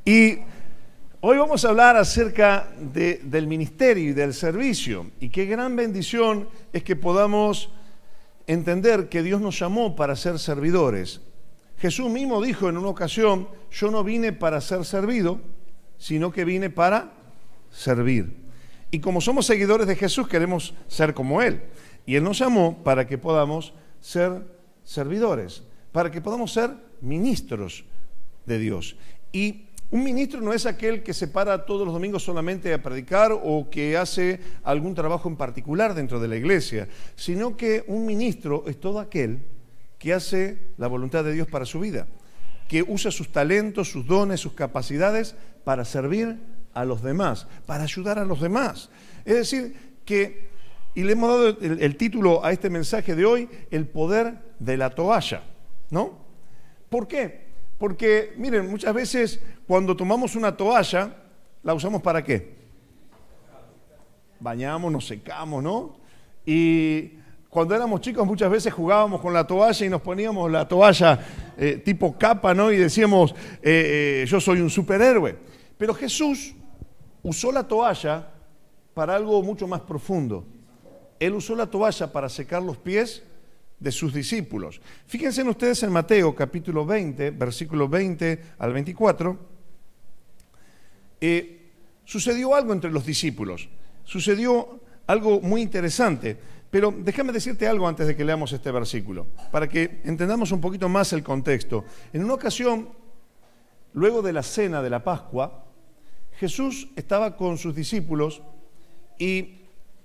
Y hoy vamos a hablar acerca del ministerio y del servicio. Y qué gran bendición es que podamos entender que Dios nos llamó para ser servidores. Jesús mismo dijo en una ocasión: yo no vine para ser servido, sino que vine para servir. Y como somos seguidores de Jesús, queremos ser como Él. Y Él nos llamó para que podamos ser servidores, para que podamos ser ministros de Dios. Y un ministro no es aquel que se para todos los domingos solamente a predicar o que hace algún trabajo en particular dentro de la iglesia, sino que un ministro es todo aquel que hace la voluntad de Dios para su vida, que usa sus talentos, sus dones, sus capacidades para servir a los demás, para ayudar a los demás. Es decir, que, y le hemos dado el título a este mensaje de hoy, el poder de la toalla, ¿no? ¿Por qué? Porque, miren, muchas veces cuando tomamos una toalla, ¿la usamos para qué? Bañamos, nos secamos, ¿no? Y cuando éramos chicos muchas veces jugábamos con la toalla y nos poníamos la toalla tipo capa, ¿no? Y decíamos, yo soy un superhéroe. Pero Jesús usó la toalla para algo mucho más profundo. Él usó la toalla para secar los pies de sus discípulos. Fíjense ustedes en Mateo capítulo 20, versículo 20 al 24. Sucedió algo entre los discípulos. Sucedió algo muy interesante. Pero déjame decirte algo antes de que leamos este versículo, para que entendamos un poquito más el contexto. En una ocasión, luego de la cena de la Pascua, Jesús estaba con sus discípulos y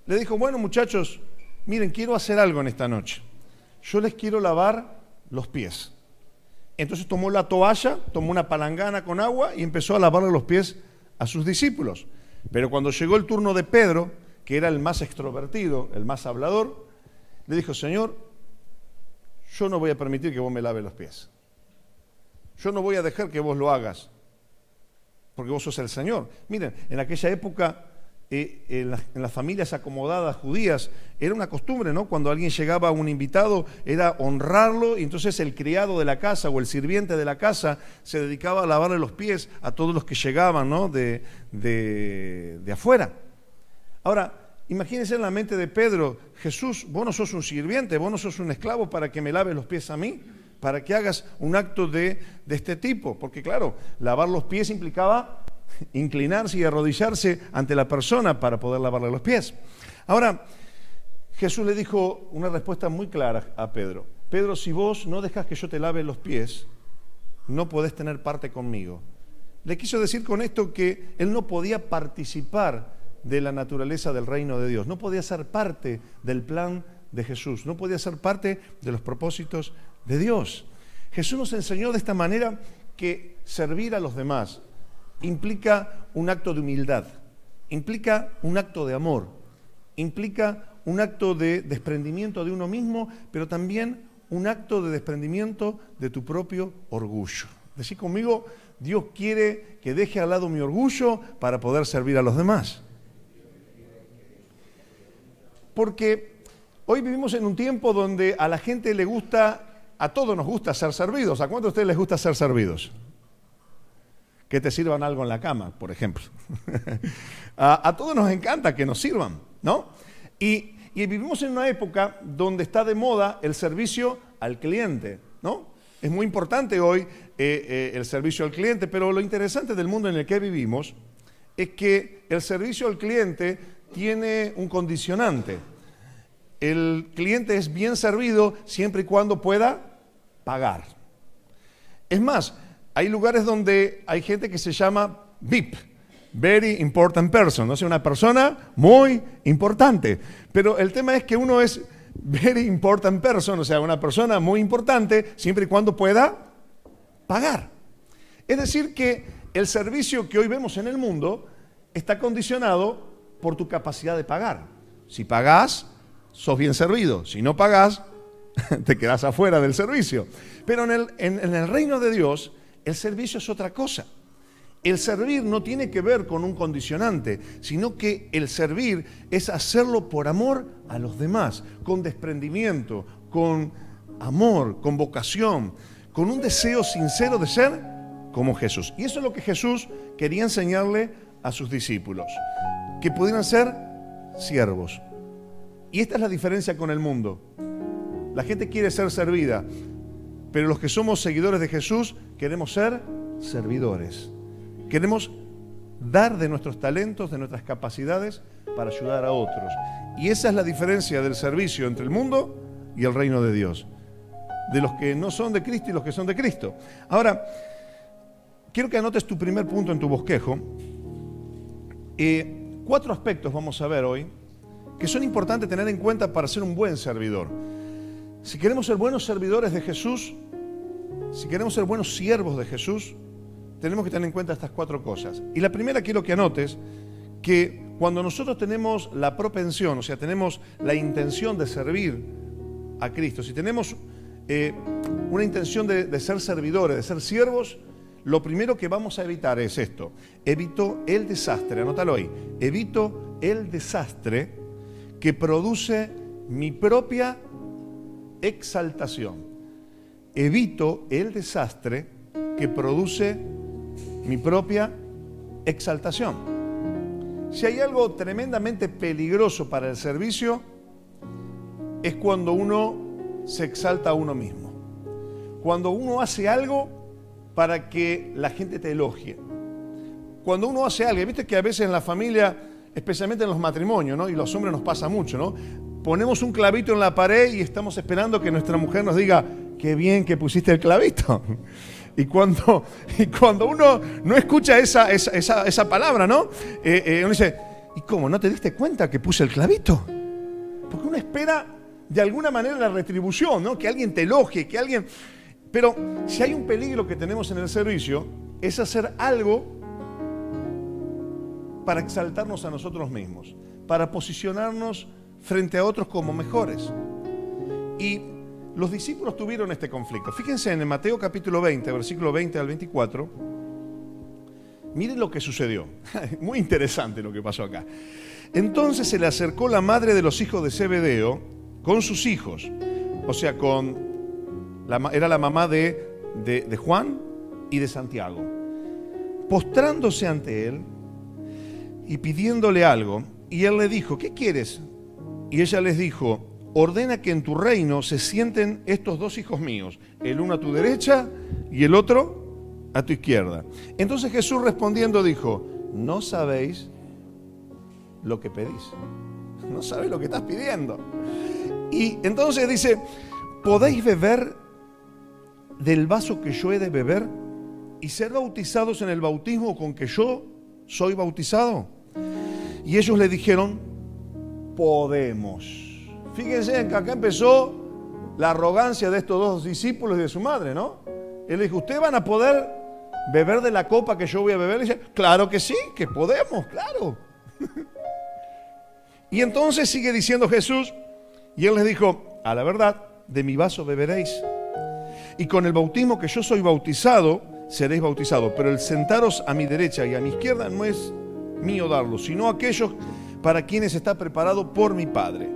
le dijo: bueno, muchachos, miren, quiero hacer algo en esta noche. Yo les quiero lavar los pies. Entonces tomó la toalla, tomó una palangana con agua y empezó a lavarle los pies a sus discípulos. Pero cuando llegó el turno de Pedro, que era el más extrovertido, el más hablador, le dijo: Señor, yo no voy a permitir que vos me laves los pies. Yo no voy a dejar que vos lo hagas, porque vos sos el Señor. Miren, en aquella época, en las familias acomodadas judías, era una costumbre, ¿no? Cuando alguien llegaba, un invitado, era honrarlo, y entonces el criado de la casa o el sirviente de la casa se dedicaba a lavarle los pies a todos los que llegaban, ¿no? de afuera. Ahora, imagínense en la mente de Pedro: Jesús, vos no sos un sirviente, vos no sos un esclavo para que me laves los pies a mí, para que hagas un acto de este tipo. Porque claro, lavar los pies implicaba inclinarse y arrodillarse ante la persona para poder lavarle los pies. Ahora, Jesús le dijo una respuesta muy clara a Pedro: Pedro, si vos no dejás que yo te lave los pies, no podés tener parte conmigo. Le quiso decir con esto que él no podía participar de la naturaleza del reino de Dios, no podía ser parte del plan de Jesús, no podía ser parte de los propósitos de Dios. Jesús nos enseñó de esta manera que servir a los demás implica un acto de humildad, implica un acto de amor, implica un acto de desprendimiento de uno mismo, pero también un acto de desprendimiento de tu propio orgullo. Decí conmigo: Dios quiere que deje al lado mi orgullo para poder servir a los demás. Porque hoy vivimos en un tiempo donde a la gente le gusta, a todos nos gusta ser servidos. ¿A cuántos de ustedes les gusta ser servidos? Que te sirvan algo en la cama, por ejemplo. A todos nos encanta que nos sirvan, ¿no? Y vivimos en una época donde está de moda el servicio al cliente, ¿no? Es muy importante hoy el servicio al cliente, pero lo interesante del mundo en el que vivimos es que el servicio al cliente tiene un condicionante. El cliente es bien servido siempre y cuando pueda pagar. Es más, hay lugares donde hay gente que se llama VIP, Very Important Person, o sea, una persona muy importante. Pero el tema es que uno es Very Important Person, o sea, una persona muy importante siempre y cuando pueda pagar. Es decir, que el servicio que hoy vemos en el mundo está condicionado por tu capacidad de pagar. Si pagás, sos bien servido. Si no pagás, te quedás afuera del servicio. Pero en el reino de Dios, el servicio es otra cosa. El servir no tiene que ver con un condicionante, sino que el servir es hacerlo por amor a los demás, con desprendimiento, con amor, con vocación, con un deseo sincero de ser como Jesús. Y eso es lo que Jesús quería enseñarle a sus discípulos, que pudieran ser siervos. Y esta es la diferencia con el mundo. La gente quiere ser servida, pero los que somos seguidores de Jesús queremos ser servidores. Queremos dar de nuestros talentos, de nuestras capacidades para ayudar a otros. Y esa es la diferencia del servicio entre el mundo y el reino de Dios, de los que no son de Cristo y los que son de Cristo. Ahora, quiero que anotes tu primer punto en tu bosquejo. 4 aspectos vamos a ver hoy que son importantes tener en cuenta para ser un buen servidor. Si queremos ser buenos servidores de Jesús, si queremos ser buenos siervos de Jesús, tenemos que tener en cuenta estas 4 cosas. Y la primera, quiero que anotes que cuando nosotros tenemos la propensión, o sea, tenemos la intención de servir a Cristo, si tenemos una intención de ser servidores, de ser siervos, lo primero que vamos a evitar es esto: evito el desastre, anótalo ahí, evito el desastre que produce mi propia exaltación. Evito el desastre que produce mi propia exaltación. Si hay algo tremendamente peligroso para el servicio, es cuando uno se exalta a uno mismo. Cuando uno hace algo para que la gente te elogie. Cuando uno hace algo, viste que a veces en la familia, especialmente en los matrimonios, ¿no? Y los hombres nos pasa mucho, ¿no? Ponemos un clavito en la pared y estamos esperando que nuestra mujer nos diga: qué bien que pusiste el clavito. Y cuando uno no escucha esa palabra, ¿no? Uno dice: ¿y cómo? ¿No te diste cuenta que puse el clavito? Porque uno espera de alguna manera la retribución, ¿no? Que alguien te elogie, que alguien... Pero si hay un peligro que tenemos en el servicio, es hacer algo para exaltarnos a nosotros mismos, para posicionarnos frente a otros como mejores. Y los discípulos tuvieron este conflicto. Fíjense en Mateo capítulo 20, versículo 20 al 24. Miren lo que sucedió. Muy interesante lo que pasó acá. Entonces se le acercó la madre de los hijos de Zebedeo con sus hijos. O sea, era la mamá de Juan y de Santiago. Postrándose ante él y pidiéndole algo. Y él le dijo: ¿qué quieres? Y ella les dijo: ordena que en tu reino se sienten estos 2 hijos míos, el uno a tu derecha y el otro a tu izquierda. Entonces Jesús respondiendo dijo: no sabéis lo que pedís. No sabéis lo que estás pidiendo. Y entonces dice: ¿podéis beber del vaso que yo he de beber y ser bautizados en el bautismo con que yo soy bautizado? Y ellos le dijeron: podemos. Fíjense que acá empezó la arrogancia de estos 2 discípulos y de su madre, ¿no? Él le dijo: ¿ustedes van a poder beber de la copa que yo voy a beber? Le dice: claro que sí, que podemos, claro. Y entonces sigue diciendo Jesús, y él les dijo: a la verdad, de mi vaso beberéis, y con el bautismo que yo soy bautizado, seréis bautizados, pero el sentaros a mi derecha y a mi izquierda no es mío darlo, sino aquellos para quienes está preparado por mi Padre.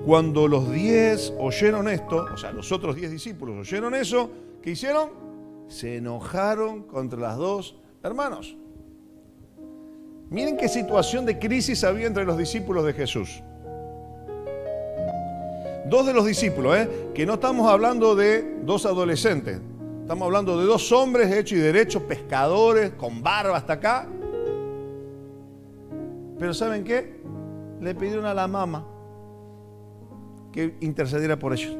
Cuando los 10 oyeron esto, o sea, los otros 10 discípulos oyeron eso, ¿qué hicieron? Se enojaron contra los 2 hermanos. Miren qué situación de crisis había entre los discípulos de Jesús. 2 de los discípulos, que no estamos hablando de 2 adolescentes, estamos hablando de 2 hombres hechos y derechos, pescadores, con barba hasta acá. Pero ¿saben qué? Le pidieron a la mamá que intercediera por ellos.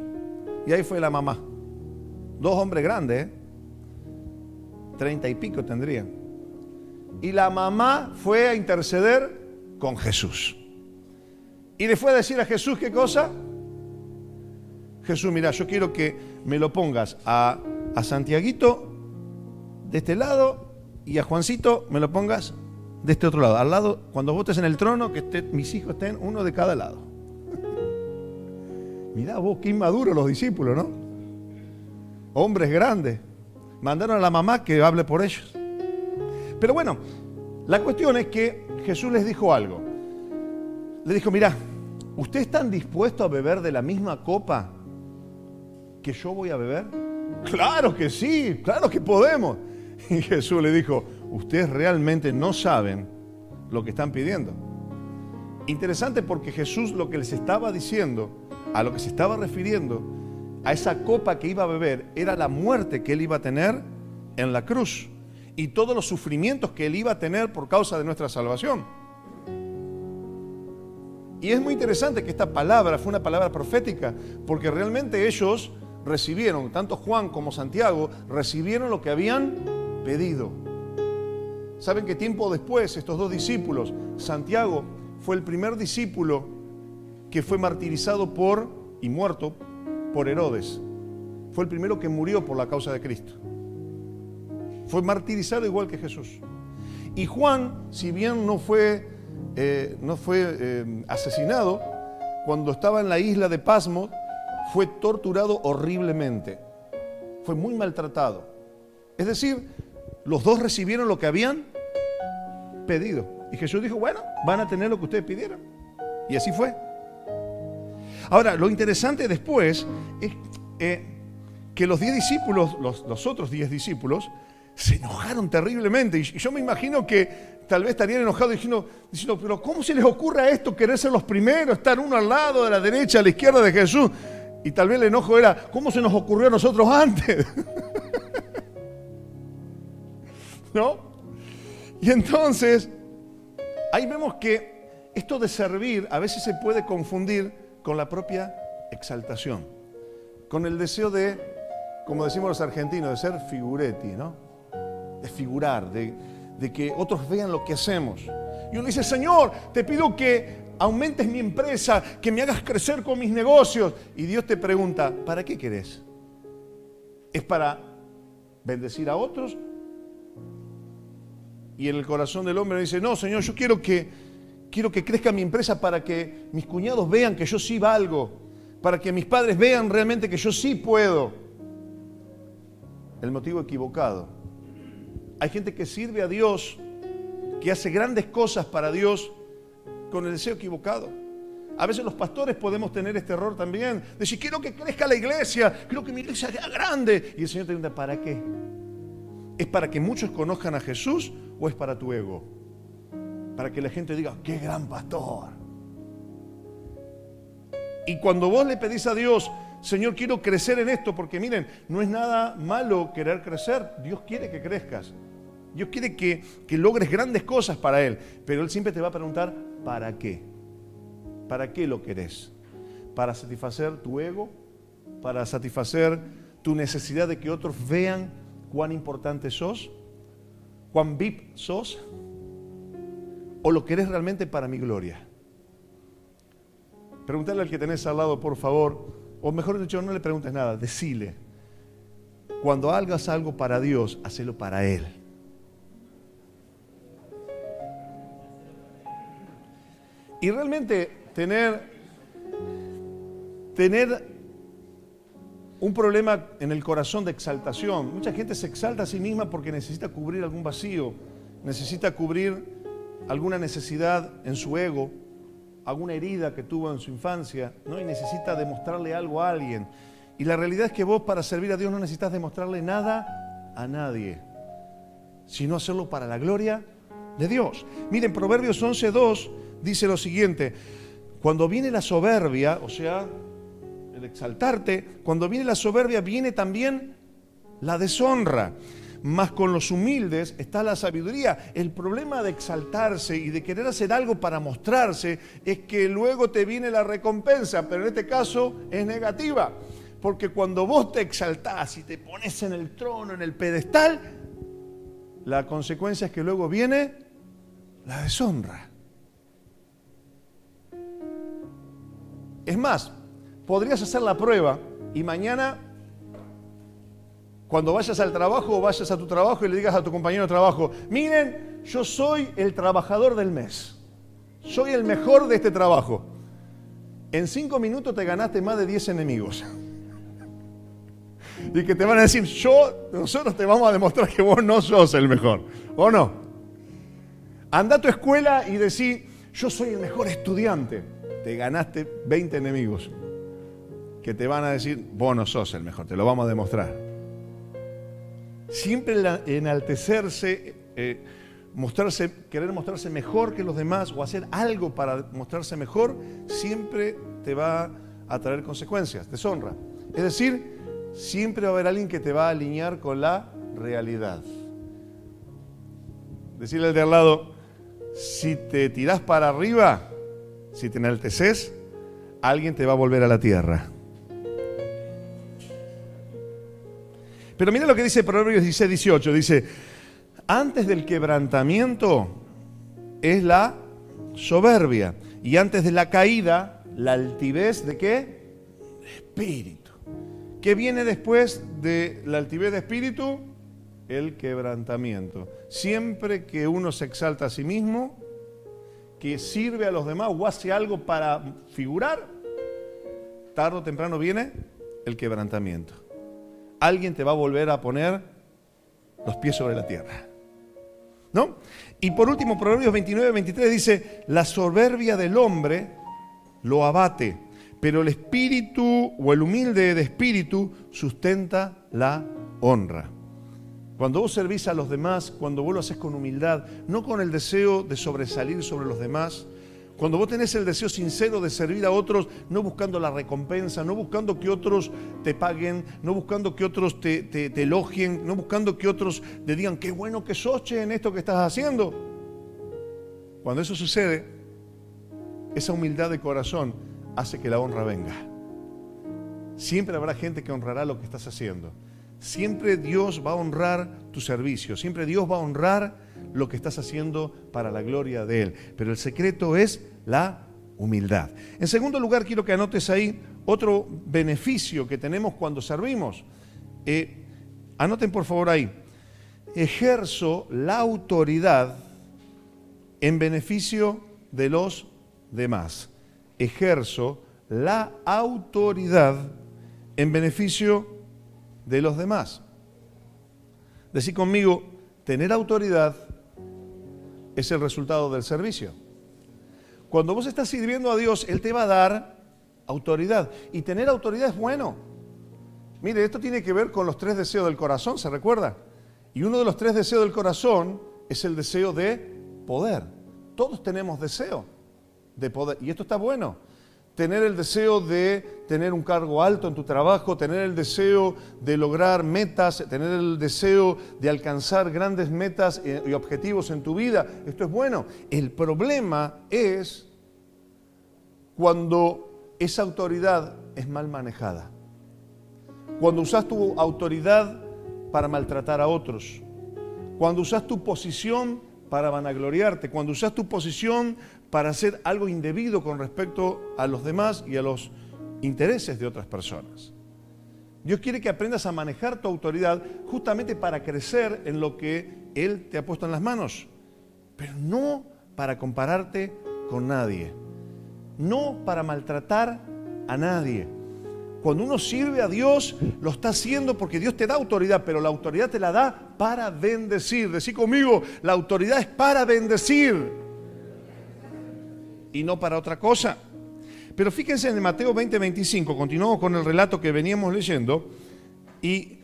Y ahí fue la mamá. 2 hombres grandes, 30 y pico tendrían. Y la mamá fue a interceder con Jesús. Y le fue a decir a Jesús, ¿qué cosa? Jesús, mira, yo quiero que me lo pongas a Santiaguito de este lado y a Juancito me lo pongas de este otro lado. Al lado, cuando vos estés en el trono, que mis hijos estén uno de cada lado. Mirá vos, qué inmaduros los discípulos, ¿no? Hombres grandes. Mandaron a la mamá que hable por ellos. Pero bueno, la cuestión es que Jesús les dijo algo. Le dijo: mirá, ¿ustedes están dispuestos a beber de la misma copa que yo voy a beber? Claro que sí, claro que podemos. Y Jesús le dijo, ustedes realmente no saben lo que están pidiendo. Interesante porque Jesús lo que les estaba diciendo, a lo que se estaba refiriendo, a esa copa que iba a beber, era la muerte que él iba a tener en la cruz y todos los sufrimientos que él iba a tener por causa de nuestra salvación. Y es muy interesante que esta palabra fue una palabra profética, porque realmente ellos recibieron, tanto Juan como Santiago, recibieron lo que habían pedido. ¿Saben que tiempo después estos dos discípulos, Santiago fue el primer discípulo que fue martirizado y muerto por Herodes? Fue el primero que murió por la causa de Cristo. Fue martirizado igual que Jesús. Y Juan, si bien no fue asesinado, cuando estaba en la isla de Pasmo, fue torturado horriblemente. Fue muy maltratado. Es decir, los dos recibieron lo que habían pedido. Y Jesús dijo, bueno, van a tener lo que ustedes pidieron. Y así fue. Ahora, lo interesante después es que los 10 discípulos, los otros 10 discípulos, se enojaron terriblemente. Y yo me imagino que tal vez estarían enojados diciendo, pero ¿cómo se les ocurre a esto querer ser los primeros, estar uno al lado, de la derecha, a la izquierda de Jesús? Y tal vez el enojo era, ¿cómo se nos ocurrió a nosotros antes? ¿No? Y entonces, ahí vemos que esto de servir a veces se puede confundir con la propia exaltación, con el deseo de, como decimos los argentinos, de ser figuretti, ¿no? De figurar, de que otros vean lo que hacemos. Y uno dice, Señor, te pido que aumentes mi empresa, que me hagas crecer con mis negocios. Y Dios te pregunta, ¿para qué querés? ¿Es para bendecir a otros? Y en el corazón del hombre dice, no, Señor, yo quiero que crezca mi empresa para que mis cuñados vean que yo sí valgo, para que mis padres vean realmente que yo sí puedo. El motivo equivocado. Hay gente que sirve a Dios, que hace grandes cosas para Dios con el deseo equivocado. A veces los pastores podemos tener este error también, de decir, quiero que crezca la iglesia, quiero que mi iglesia sea grande. Y el Señor te pregunta, ¿para qué? ¿Es para que muchos conozcan a Jesús o es para tu ego? Para que la gente diga, ¡qué gran pastor! Y cuando vos le pedís a Dios, Señor, quiero crecer en esto, porque miren, no es nada malo querer crecer. Dios quiere que crezcas. Dios quiere que logres grandes cosas para Él. Pero Él siempre te va a preguntar, ¿para qué? ¿Para qué lo querés? ¿Para satisfacer tu ego? ¿Para satisfacer tu necesidad de que otros vean cuán importante sos? ¿Cuán VIP sos? ¿O lo querés realmente para mi gloria? Pregúntale al que tenés al lado, por favor, o mejor dicho, no le preguntes nada, decile, cuando hagas algo para Dios, hacelo para Él. Y realmente tener un problema en el corazón de exaltación. Mucha gente se exalta a sí misma porque necesita cubrir algún vacío, necesita cubrir alguna necesidad en su ego, alguna herida que tuvo en su infancia, ¿no? Y necesita demostrarle algo a alguien. Y la realidad es que vos para servir a Dios no necesitas demostrarle nada a nadie, sino hacerlo para la gloria de Dios. Miren, Proverbios 11:2 dice lo siguiente, cuando viene la soberbia, o sea, el exaltarte, cuando viene la soberbia viene también la deshonra. Mas con los humildes está la sabiduría. El problema de exaltarse y de querer hacer algo para mostrarse es que luego te viene la recompensa, pero en este caso es negativa. Porque cuando vos te exaltás y te pones en el trono, en el pedestal, la consecuencia es que luego viene la deshonra. Es más, podrías hacer la prueba y mañana, cuando vayas al trabajo o vayas a tu trabajo y le digas a tu compañero de trabajo, miren, yo soy el trabajador del mes, soy el mejor de este trabajo. En 5 minutos te ganaste más de 10 enemigos. Y que te van a decir, nosotros te vamos a demostrar que vos no sos el mejor, ¿o no? Anda a tu escuela y decí, yo soy el mejor estudiante. Te ganaste 20 enemigos que te van a decir, vos no sos el mejor, te lo vamos a demostrar. siempre enaltecerse, querer mostrarse mejor que los demás o hacer algo para mostrarse mejor, siempre te va a traer consecuencias, deshonra. Es decir, siempre va a haber alguien que te va a alinear con la realidad. Decirle al de al lado, si te tirás para arriba, si te enalteces, alguien te va a volver a la tierra. Pero mira lo que dice Proverbios 16, 18. Dice, antes del quebrantamiento es la soberbia. Y antes de la caída, la altivez ¿de qué? De espíritu. ¿Qué viene después de la altivez de espíritu? El quebrantamiento. Siempre que uno se exalta a sí mismo, que sirve a los demás o hace algo para figurar, tarde o temprano viene el quebrantamiento. Alguien te va a volver a poner los pies sobre la tierra, ¿no? Y por último, Proverbios 29, 23 dice, la soberbia del hombre lo abate, pero el espíritu o el humilde de espíritu sustenta la honra. Cuando vos servís a los demás, cuando vos lo haces con humildad, no con el deseo de sobresalir sobre los demás, cuando vos tenés el deseo sincero de servir a otros, no buscando la recompensa, no buscando que otros te paguen, no buscando que otros te elogien, no buscando que otros te digan, qué bueno que sos, che, en esto que estás haciendo. Cuando eso sucede, esa humildad de corazón hace que la honra venga. Siempre habrá gente que honrará lo que estás haciendo. Siempre Dios va a honrar tu servicio. Siempre Dios va a honrar lo que estás haciendo para la gloria de Él. Pero el secreto es la humildad. En segundo lugar, quiero que anotes ahí otro beneficio que tenemos cuando servimos. Anoten por favor ahí. Ejerzo la autoridad en beneficio de los demás. Ejerzo la autoridad en beneficio de los demás. Decí conmigo, tener autoridad es el resultado del servicio. Cuando vos estás sirviendo a Dios, Él te va a dar autoridad. Y tener autoridad es bueno. Mire, esto tiene que ver con los 3 deseos del corazón, ¿se recuerda? Y uno de los 3 deseos del corazón es el deseo de poder. Todos tenemos deseo de poder. Y esto está bueno. Tener el deseo de tener un cargo alto en tu trabajo, tener el deseo de lograr metas, tener el deseo de alcanzar grandes metas y objetivos en tu vida. Esto es bueno. El problema es cuando esa autoridad es mal manejada. Cuando usas tu autoridad para maltratar a otros. Cuando usas tu posición para vanagloriarte. Cuando usas tu posición para hacer algo indebido con respecto a los demás y a los intereses de otras personas. Dios quiere que aprendas a manejar tu autoridad justamente para crecer en lo que Él te ha puesto en las manos, pero no para compararte con nadie, no para maltratar a nadie. Cuando uno sirve a Dios, lo está haciendo porque Dios te da autoridad, pero la autoridad te la da para bendecir. Decí conmigo, la autoridad es para bendecir y no para otra cosa. Pero fíjense en Mateo 20, 25, continuamos con el relato que veníamos leyendo, y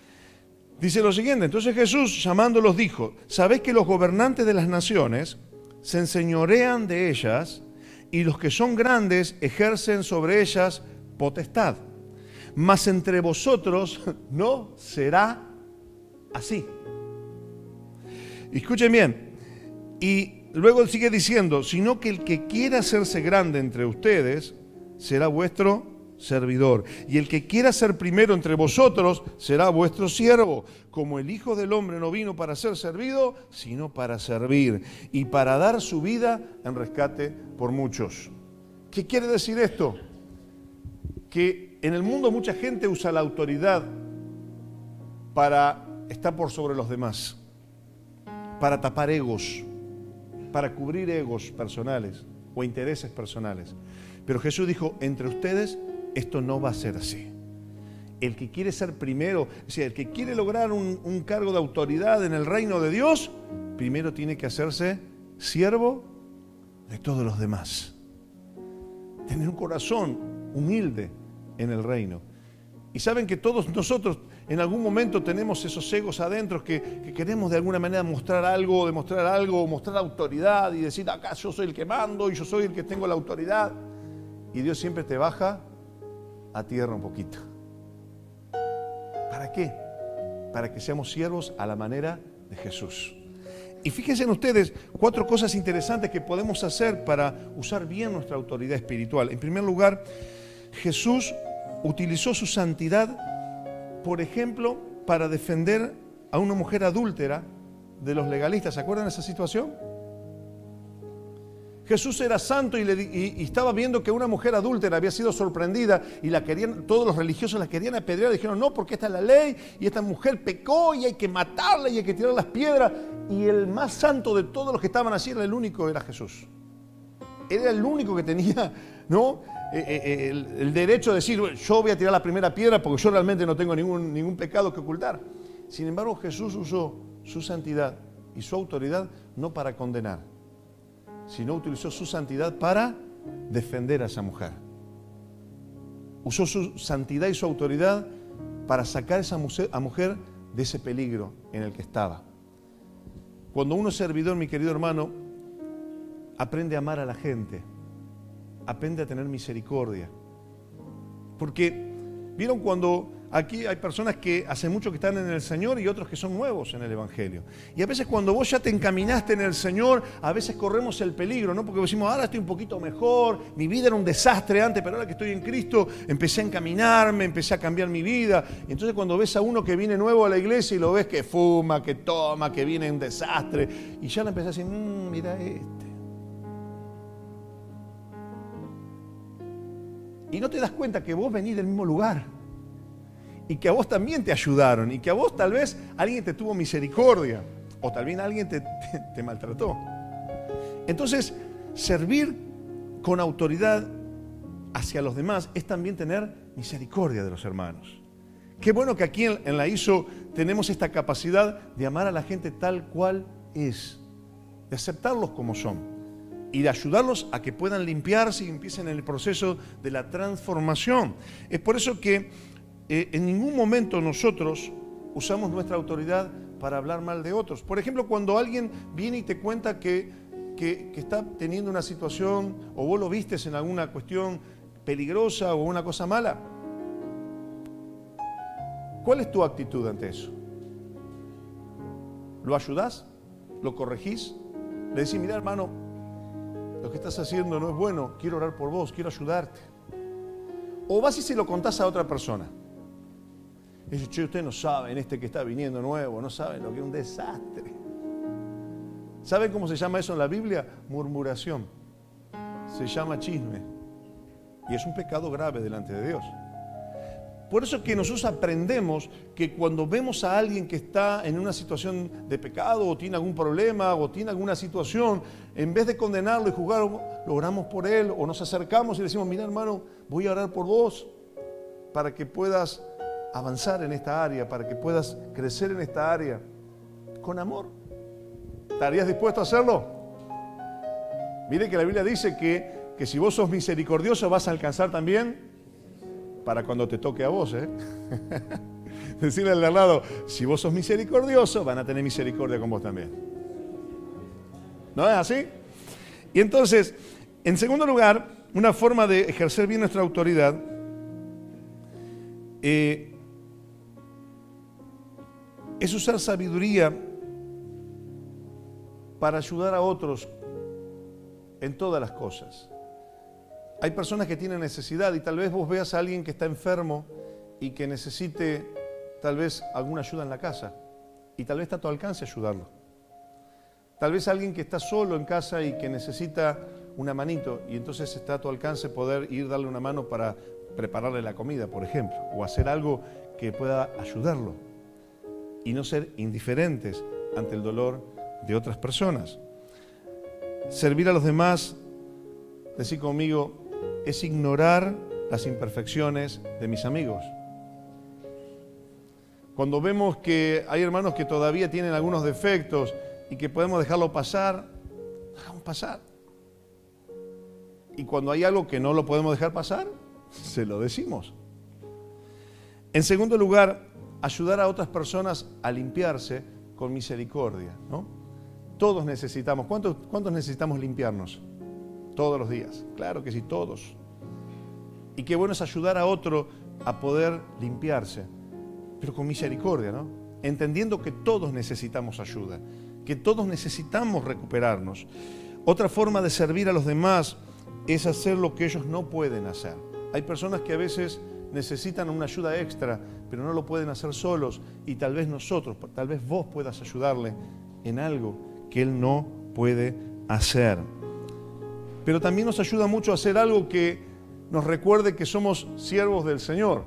dice lo siguiente: entonces Jesús, llamándolos, dijo, ¿sabéis que los gobernantes de las naciones se enseñorean de ellas, y los que son grandes ejercen sobre ellas potestad? Mas entre vosotros no será así. Escuchen bien, y luego él sigue diciendo, sino que el que quiera hacerse grande entre ustedes será vuestro servidor. Y el que quiera ser primero entre vosotros será vuestro siervo. Como el Hijo del Hombre no vino para ser servido, sino para servir y para dar su vida en rescate por muchos. ¿Qué quiere decir esto? Que en el mundo mucha gente usa la autoridad para estar por sobre los demás, para tapar egos, para cubrir egos personales o intereses personales. Pero Jesús dijo, entre ustedes esto no va a ser así. El que quiere ser primero, es decir, el que quiere lograr un cargo de autoridad en el reino de Dios, primero tiene que hacerse siervo de todos los demás. Tener un corazón humilde en el reino. Y saben que todos nosotros en algún momento tenemos esos egos adentro que queremos de alguna manera mostrar algo, demostrar algo, mostrar autoridad y decir, acá yo soy el que mando y yo soy el que tengo la autoridad. Y Dios siempre te baja a tierra un poquito. ¿Para qué? Para que seamos siervos a la manera de Jesús. Y fíjense en ustedes 4 cosas interesantes que podemos hacer para usar bien nuestra autoridad espiritual. En primer lugar, Jesús utilizó su santidad, por ejemplo, para defender a una mujer adúltera de los legalistas. ¿Se acuerdan de esa situación? Jesús era santo y estaba viendo que una mujer adúltera había sido sorprendida y todos los religiosos la querían apedrear. Dijeron, no, porque esta es la ley y esta mujer pecó y hay que matarla y hay que tirar las piedras. Y el más santo de todos los que estaban así era Jesús. Era el único que tenía, ¿no?, el derecho de decir, yo voy a tirar la primera piedra porque yo realmente no tengo ningún pecado que ocultar. Sin embargo, Jesús usó su santidad y su autoridad no para condenar, sino utilizó su santidad para defender a esa mujer. Usó su santidad y su autoridad para sacar a esa mujer de ese peligro en el que estaba. Cuando uno es servidor, mi querido hermano, aprende a amar a la gente, aprende a tener misericordia. Porque, ¿vieron cuando aquí hay personas que hace mucho que están en el Señor y otros que son nuevos en el Evangelio? Y a veces cuando vos ya te encaminaste en el Señor, a veces corremos el peligro, ¿no? Porque decimos, ahora estoy un poquito mejor, mi vida era un desastre antes, pero ahora que estoy en Cristo, empecé a encaminarme, empecé a cambiar mi vida. Y entonces cuando ves a uno que viene nuevo a la iglesia y lo ves que fuma, que toma, que viene un desastre, y ya le empezás a decir, mira este. Y no te das cuenta que vos venís del mismo lugar. Y que a vos también te ayudaron. Y que a vos tal vez alguien te tuvo misericordia. O tal vez alguien te maltrató. Entonces, servir con autoridad hacia los demás es también tener misericordia de los hermanos. Qué bueno que aquí en la ISO tenemos esta capacidad de amar a la gente tal cual es. De aceptarlos como son. Y de ayudarlos a que puedan limpiarse y empiecen en el proceso de la transformación. Es por eso que en ningún momento nosotros usamos nuestra autoridad para hablar mal de otros. Por ejemplo, cuando alguien viene y te cuenta que está teniendo una situación o vos lo vistes en alguna cuestión peligrosa o una cosa mala, ¿cuál es tu actitud ante eso? ¿Lo ayudás? ¿Lo corregís? Le decís, mira hermano, lo que estás haciendo no es bueno, quiero orar por vos, quiero ayudarte. O vas y se lo contás a otra persona. Y dice, che, ustedes no saben, este que está viniendo nuevo, no saben lo que es un desastre. ¿Saben cómo se llama eso en la Biblia? Murmuración. Se llama chisme. Y es un pecado grave delante de Dios. Por eso que nosotros aprendemos que cuando vemos a alguien que está en una situación de pecado o tiene algún problema o tiene alguna situación, en vez de condenarlo y juzgarlo, lo oramos por él o nos acercamos y le decimos, mira hermano, voy a orar por vos para que puedas avanzar en esta área, para que puedas crecer en esta área con amor. ¿Estarías dispuesto a hacerlo? Mire que la Biblia dice que si vos sos misericordioso vas a alcanzar también para cuando te toque a vos, Decirle al de al lado, si vos sos misericordioso, van a tener misericordia con vos también. ¿No es así? Y entonces, en segundo lugar, una forma de ejercer bien nuestra autoridad es usar sabiduría para ayudar a otros en todas las cosas. Hay personas que tienen necesidad y tal vez vos veas a alguien que está enfermo y que necesite tal vez alguna ayuda en la casa y tal vez está a tu alcance ayudarlo. Tal vez alguien que está solo en casa y que necesita una manito y entonces está a tu alcance poder ir darle una mano para prepararle la comida, por ejemplo, o hacer algo que pueda ayudarlo y no ser indiferentes ante el dolor de otras personas. Servir a los demás, decir conmigo, es ignorar las imperfecciones de mis amigos. Cuando vemos que hay hermanos que todavía tienen algunos defectos y que podemos dejarlo pasar, dejamos pasar. Y cuando hay algo que no lo podemos dejar pasar, se lo decimos. En segundo lugar, ayudar a otras personas a limpiarse con misericordia, ¿no? Todos necesitamos. ¿Cuántos necesitamos limpiarnos? Todos los días. Claro que sí, todos. Y qué bueno es ayudar a otro a poder limpiarse, pero con misericordia, ¿no? Entendiendo que todos necesitamos ayuda, que todos necesitamos recuperarnos. Otra forma de servir a los demás es hacer lo que ellos no pueden hacer. Hay personas que a veces necesitan una ayuda extra, pero no lo pueden hacer solos, y tal vez nosotros, tal vez vos puedas ayudarle en algo que él no puede hacer. Pero también nos ayuda mucho a hacer algo que nos recuerde que somos siervos del Señor.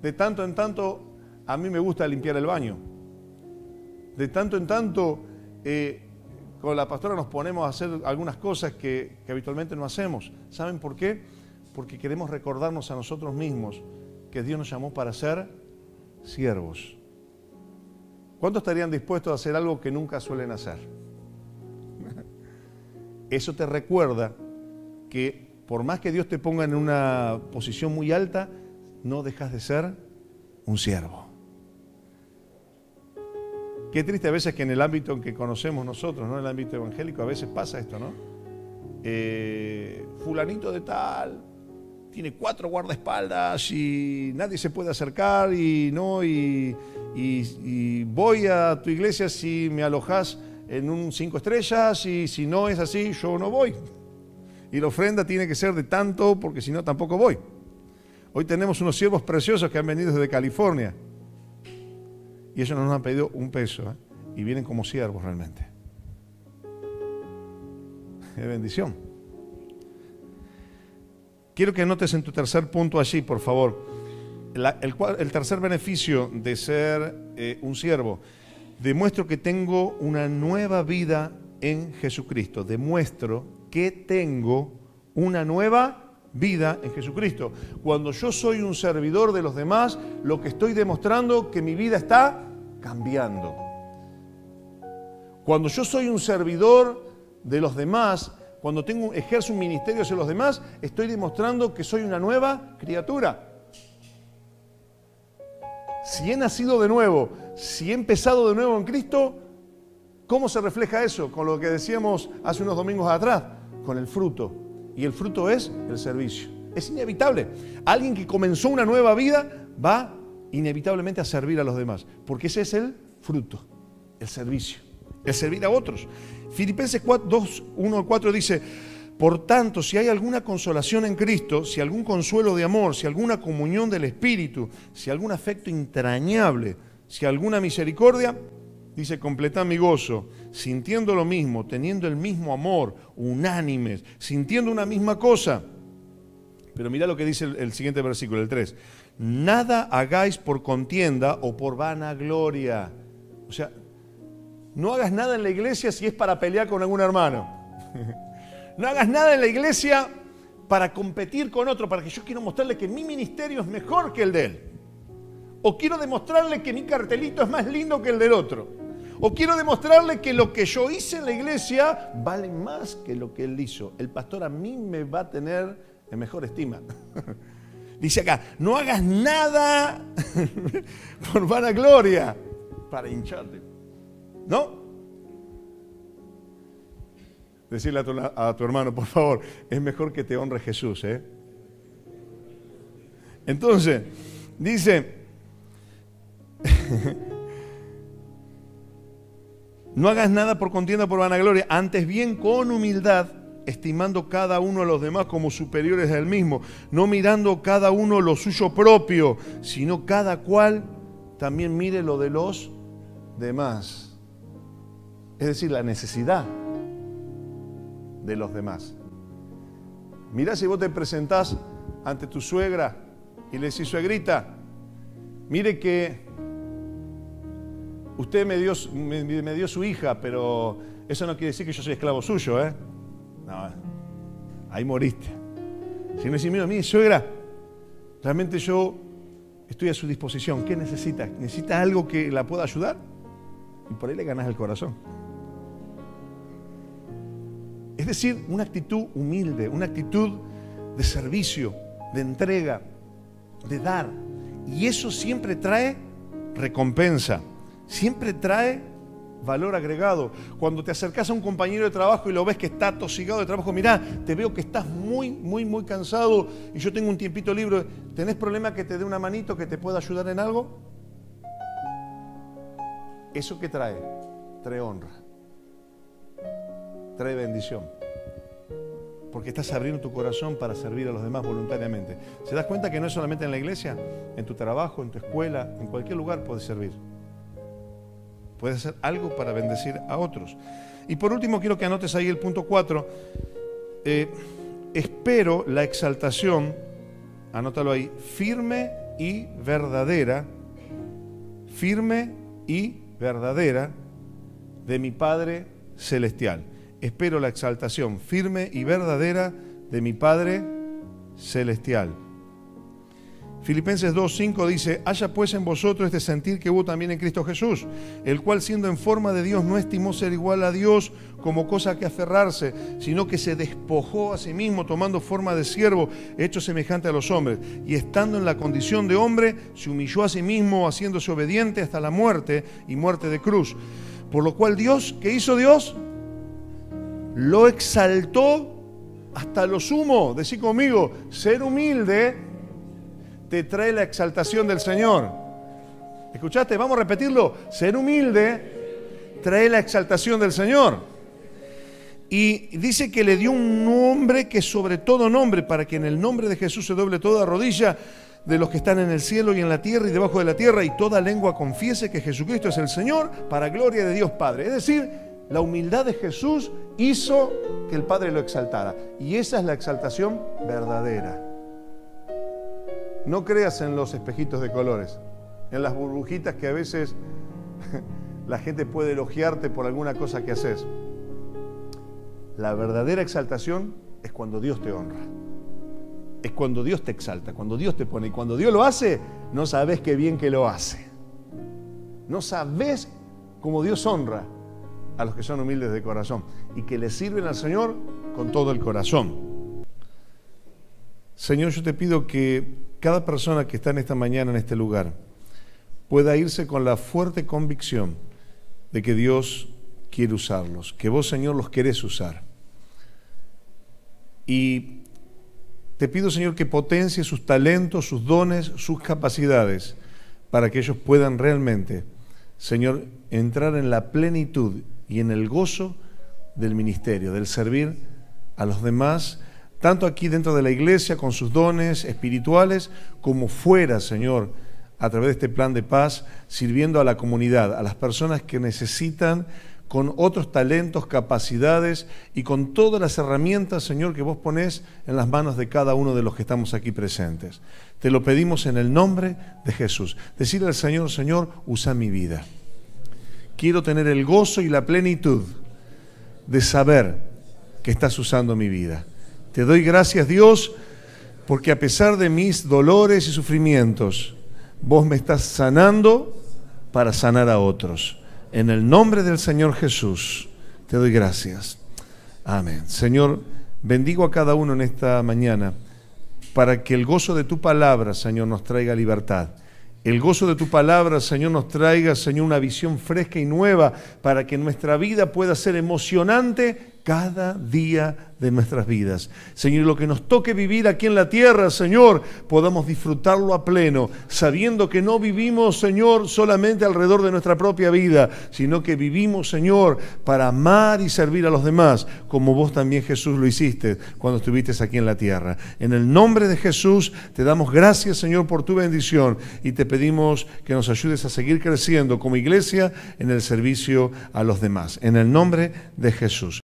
De tanto en tanto, a mí me gusta limpiar el baño. De tanto en tanto, con la pastora nos ponemos a hacer algunas cosas que habitualmente no hacemos. ¿Saben por qué? Porque queremos recordarnos a nosotros mismos que Dios nos llamó para ser siervos. ¿Cuántos estarían dispuestos a hacer algo que nunca suelen hacer? Eso te recuerda que por más que Dios te ponga en una posición muy alta, no dejas de ser un siervo. Qué triste a veces que en el ámbito en que conocemos nosotros, ¿no? En el ámbito evangélico, a veces pasa esto, ¿no? Fulanito de tal tiene 4 guardaespaldas y nadie se puede acercar y voy a tu iglesia si me alojás en un 5 estrellas y si no es así, yo no voy. Y la ofrenda tiene que ser de tanto porque si no tampoco voy. Hoy tenemos unos siervos preciosos que han venido desde California y ellos no nos han pedido un peso, ¿eh? Y vienen como siervos realmente. Es bendición. Quiero que anotes en tu tercer punto allí, por favor, el tercer beneficio de ser un siervo. Demuestro que tengo una nueva vida en Jesucristo. Demuestro que tengo una nueva vida en Jesucristo. Cuando yo soy un servidor de los demás, lo que estoy demostrando es que mi vida está cambiando. Cuando yo soy un servidor de los demás, cuando ejerzo un ministerio hacia los demás, estoy demostrando que soy una nueva criatura. Si he nacido de nuevo, si he empezado de nuevo en Cristo, ¿cómo se refleja eso? Con lo que decíamos hace unos domingos atrás, con el fruto. Y el fruto es el servicio. Es inevitable. Alguien que comenzó una nueva vida va inevitablemente a servir a los demás, porque ese es el fruto, el servicio, el servir a otros. Filipenses 2, 1 al 4 dice: por tanto, si hay alguna consolación en Cristo, si algún consuelo de amor, si alguna comunión del Espíritu, si algún afecto entrañable, si alguna misericordia, dice, completad mi gozo, sintiendo lo mismo, teniendo el mismo amor, unánimes, sintiendo una misma cosa. Pero mira lo que dice el siguiente versículo, el 3. Nada hagáis por contienda o por vanagloria. O sea, no hagas nada en la iglesia si es para pelear con algún hermano. No hagas nada en la iglesia para competir con otro, para que yo quiero mostrarle que mi ministerio es mejor que el de él. O quiero demostrarle que mi cartelito es más lindo que el del otro. O quiero demostrarle que lo que yo hice en la iglesia vale más que lo que él hizo. El pastor a mí me va a tener en mejor estima. Dice acá, no hagas nada por vanagloria, para hincharte. ¿No? Decirle a tu hermano, por favor, es mejor que te honre Jesús, ¿eh? Entonces, dice, no hagas nada por contienda, por vanagloria, antes bien con humildad, estimando cada uno a los demás como superiores al mismo, no mirando cada uno lo suyo propio, sino cada cual también mire lo de los demás. Es decir, la necesidad de los demás. Mirá, si vos te presentás ante tu suegra y le decís, suegrita, mire que usted me dio su hija, pero eso no quiere decir que yo soy esclavo suyo, ¿eh? No, ahí moriste. Si no decís, mire, suegra, realmente yo estoy a su disposición. ¿Qué necesita? ¿Necesita algo que la pueda ayudar? Y por ahí le ganás el corazón. Es decir, una actitud humilde, una actitud de servicio, de entrega, de dar. Y eso siempre trae recompensa, siempre trae valor agregado. Cuando te acercas a un compañero de trabajo y lo ves que está atosigado de trabajo, mirá, te veo que estás muy cansado y yo tengo un tiempito libre, ¿tenés problema que te dé una manito que te pueda ayudar en algo? ¿Eso qué trae? Trae honra, trae bendición, porque estás abriendo tu corazón para servir a los demás voluntariamente. ¿Se das cuenta que no es solamente en la iglesia? En tu trabajo, en tu escuela, en cualquier lugar puedes servir. Puedes hacer algo para bendecir a otros. Y por último, quiero que anotes ahí el punto 4. Espero la exaltación, anótalo ahí, firme y verdadera de mi Padre Celestial. Espero la exaltación firme y verdadera de mi Padre Celestial. Filipenses 2:5 dice: haya pues en vosotros este sentir que hubo también en Cristo Jesús, el cual siendo en forma de Dios no estimó ser igual a Dios como cosa que aferrarse, sino que se despojó a sí mismo, tomando forma de siervo, hecho semejante a los hombres, y estando en la condición de hombre, se humilló a sí mismo, haciéndose obediente hasta la muerte y muerte de cruz. Por lo cual Dios, ¿qué hizo Dios? Lo exaltó hasta lo sumo. Decí conmigo, ser humilde te trae la exaltación del Señor. ¿Escuchaste? Vamos a repetirlo. Ser humilde trae la exaltación del Señor. Y dice que le dio un nombre que sobre todo nombre, para que en el nombre de Jesús se doble toda rodilla de los que están en el cielo y en la tierra y debajo de la tierra, y toda lengua confiese que Jesucristo es el Señor, para gloria de Dios Padre. Es decir, la humildad de Jesús hizo que el Padre lo exaltara. Y esa es la exaltación verdadera. No creas en los espejitos de colores, en las burbujitas que a veces la gente puede elogiarte por alguna cosa que haces. La verdadera exaltación es cuando Dios te honra. Es cuando Dios te exalta, cuando Dios te pone. Y cuando Dios lo hace, no sabes qué bien que lo hace. No sabes cómo Dios honra a los que son humildes de corazón y que le sirven al Señor con todo el corazón. Señor, yo te pido que cada persona que está en esta mañana en este lugar pueda irse con la fuerte convicción de que Dios quiere usarlos, que vos, Señor, los querés usar. Y te pido, Señor, que potencie sus talentos, sus dones, sus capacidades, para que ellos puedan realmente, Señor, entrar en la plenitud y en el gozo del ministerio, del servir a los demás, tanto aquí dentro de la iglesia con sus dones espirituales, como fuera, Señor, a través de este plan de paz, sirviendo a la comunidad, a las personas que necesitan, con otros talentos, capacidades y con todas las herramientas, Señor, que vos ponés en las manos de cada uno de los que estamos aquí presentes. Te lo pedimos en el nombre de Jesús. Decirle al Señor: Señor, usa mi vida. Quiero tener el gozo y la plenitud de saber que estás usando mi vida. Te doy gracias, Dios, porque a pesar de mis dolores y sufrimientos, vos me estás sanando para sanar a otros. En el nombre del Señor Jesús, te doy gracias. Amén. Señor, bendigo a cada uno en esta mañana para que el gozo de tu palabra, Señor, nos traiga libertad. El gozo de tu palabra, Señor, nos traiga, Señor, una visión fresca y nueva para que nuestra vida pueda ser emocionante cada día de nuestras vidas. Señor, lo que nos toque vivir aquí en la tierra, Señor, podamos disfrutarlo a pleno, sabiendo que no vivimos, Señor, solamente alrededor de nuestra propia vida, sino que vivimos, Señor, para amar y servir a los demás, como vos también, Jesús, lo hiciste cuando estuviste aquí en la tierra. En el nombre de Jesús, te damos gracias, Señor, por tu bendición, y te pedimos que nos ayudes a seguir creciendo como iglesia en el servicio a los demás. En el nombre de Jesús.